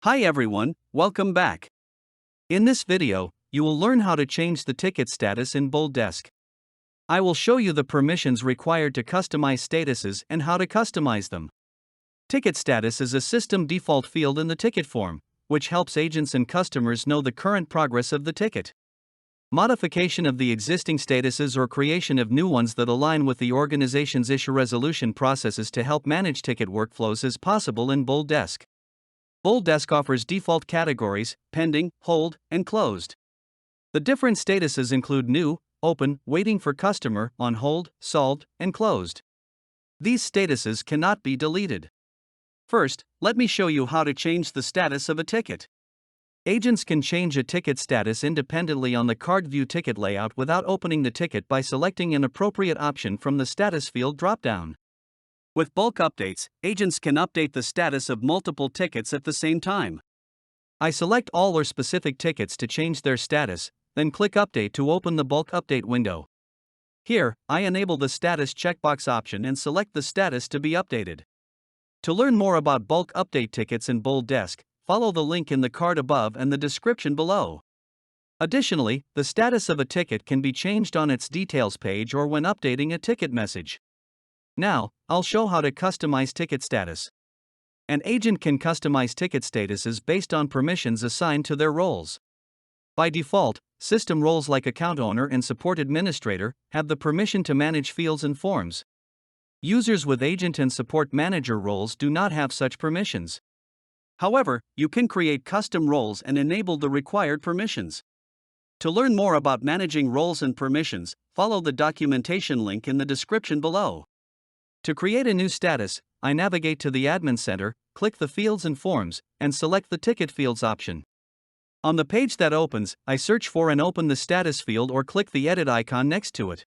Hi everyone, welcome back. In this video, you will learn how to change the ticket status in BoldDesk. I will show you the permissions required to customize statuses and how to customize them. Ticket status is a system default field in the ticket form, which helps agents and customers know the current progress of the ticket. Modification of the existing statuses or creation of new ones that align with the organization's issue resolution processes to help manage ticket workflows is possible in BoldDesk. BoldDesk offers default categories: pending, hold, and closed. The different statuses include new, open, waiting for customer, on hold, solved, and closed. These statuses cannot be deleted. First, let me show you how to change the status of a ticket. Agents can change a ticket status independently on the card view ticket layout without opening the ticket by selecting an appropriate option from the status field dropdown. With bulk updates, agents can update the status of multiple tickets at the same time. I select all or specific tickets to change their status, then click Update to open the bulk update window. Here, I enable the status checkbox option and select the status to be updated. To learn more about bulk update tickets in BoldDesk, follow the link in the card above and the description below. Additionally, the status of a ticket can be changed on its details page or when updating a ticket message. Now, I'll show how to customize ticket status. An agent can customize ticket statuses based on permissions assigned to their roles. By default, system roles like account owner and support administrator have the permission to manage fields and forms. Users with agent and support manager roles do not have such permissions. However, you can create custom roles and enable the required permissions. To learn more about managing roles and permissions, follow the documentation link in the description below. To create a new status, I navigate to the Admin Center, click the Fields and Forms, and select the Ticket Fields option. On the page that opens, I search for and open the status field or click the edit icon next to it.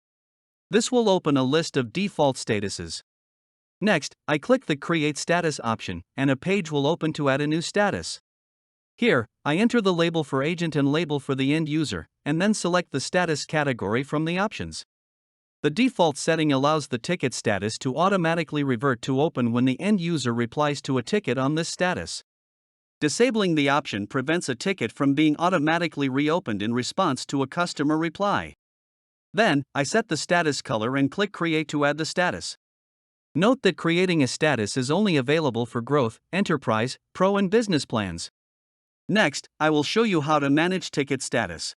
This will open a list of default statuses. Next, I click the Create Status option, and a page will open to add a new status. Here, I enter the label for agent and label for the end user, and then select the status category from the options. The default setting allows the ticket status to automatically revert to open when the end user replies to a ticket on this status. Disabling the option prevents a ticket from being automatically reopened in response to a customer reply. Then, I set the status color and click Create to add the status. Note that creating a status is only available for Growth, Enterprise, Pro and Business plans. Next, I will show you how to manage ticket status.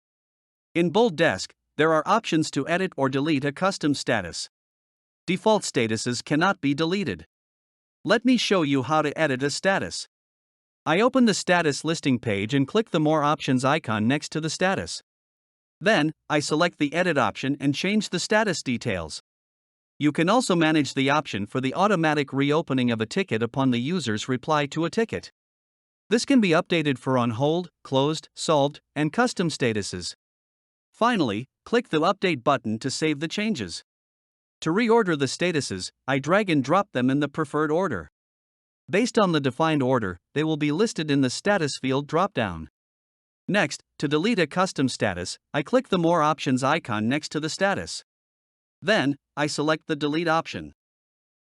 In BoldDesk, there are options to edit or delete a custom status. Default statuses cannot be deleted. Let me show you how to edit a status. I open the status listing page and click the More Options icon next to the status. Then, I select the Edit option and change the status details. You can also manage the option for the automatic reopening of a ticket upon the user's reply to a ticket. This can be updated for on hold, closed, solved, and custom statuses. Finally, click the Update button to save the changes. To reorder the statuses, I drag and drop them in the preferred order. Based on the defined order, they will be listed in the Status field dropdown. Next, to delete a custom status, I click the More Options icon next to the status. Then, I select the Delete option.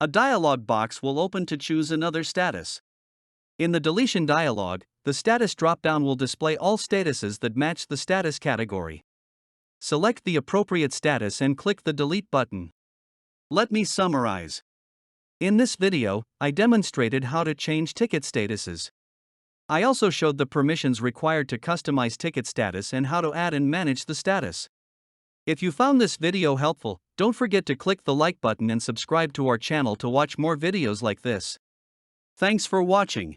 A dialog box will open to choose another status. In the deletion dialog, the status dropdown will display all statuses that match the status category. Select the appropriate status and click the Delete button. Let me summarize. In this video, I demonstrated how to change ticket statuses. I also showed the permissions required to customize ticket status and how to add and manage the status. If you found this video helpful, don't forget to click the like button and subscribe to our channel to watch more videos like this. Thanks for watching.